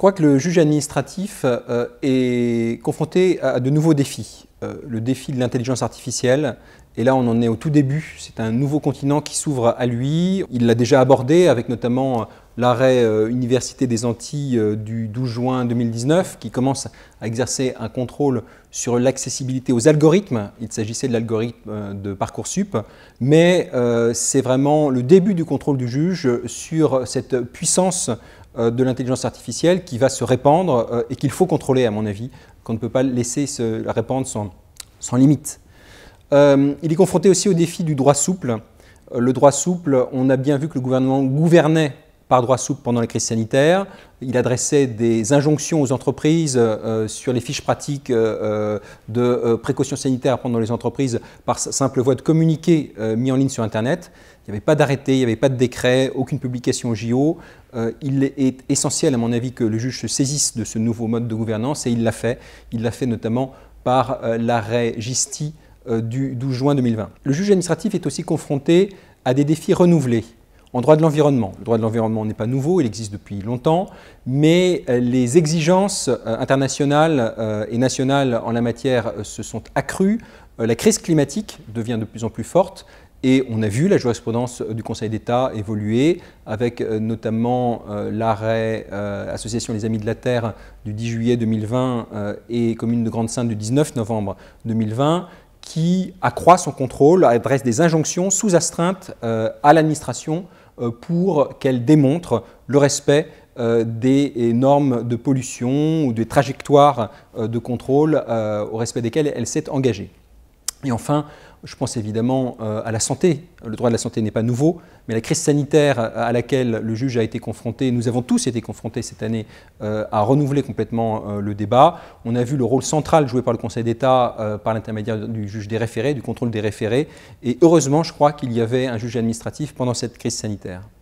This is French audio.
crois que le juge administratif est confronté à de nouveaux défis. Le défi de l'intelligence artificielle, et là on en est au tout début, c'est un nouveau continent qui s'ouvre à lui. Il l'a déjà abordé avec notamment l'arrêt Université des Antilles du 12 juin 2019 qui commence à exercer un contrôle sur l'accessibilité aux algorithmes. Il s'agissait de l'algorithme de Parcoursup, mais c'est vraiment le début du contrôle du juge sur cette puissance de l'intelligence artificielle qui va se répandre et qu'il faut contrôler à mon avis, qu'on ne peut pas laisser se répandre sans limite. Il est confronté aussi au défi du droit souple. Le droit souple, on a bien vu que le gouvernement gouvernait par droit souple pendant la crise sanitaire. Il adressait des injonctions aux entreprises sur les fiches pratiques de précautions sanitaires à prendre dans les entreprises par simple voie de communiqué mis en ligne sur Internet. Il n'y avait pas d'arrêté, il n'y avait pas de décret, aucune publication au JO. Il est essentiel, à mon avis, que le juge se saisisse de ce nouveau mode de gouvernance et il l'a fait. Il l'a fait notamment par l'arrêt Gisti du 12 juin 2020. Le juge administratif est aussi confronté à des défis renouvelés. En droit de l'environnement, le droit de l'environnement n'est pas nouveau, il existe depuis longtemps, mais les exigences internationales et nationales en la matière se sont accrues. La crise climatique devient de plus en plus forte et on a vu la jurisprudence du Conseil d'État évoluer avec notamment l'arrêt Association des Amis de la Terre du 10 juillet 2020 et Commune de Grande-Synthe du 19 novembre 2020 qui accroît son contrôle, adresse des injonctions sous astreinte à l'administration pour qu'elle démontre le respect des normes de pollution ou des trajectoires de contrôle au respect desquelles elle s'est engagée. Et enfin, je pense évidemment à la santé. Le droit de la santé n'est pas nouveau, mais la crise sanitaire à laquelle le juge a été confronté, nous avons tous été confrontés cette année, a renouvelé complètement le débat. On a vu le rôle central joué par le Conseil d'État par l'intermédiaire du juge des référés, du contrôle des référés. Et heureusement, je crois qu'il y avait un juge administratif pendant cette crise sanitaire.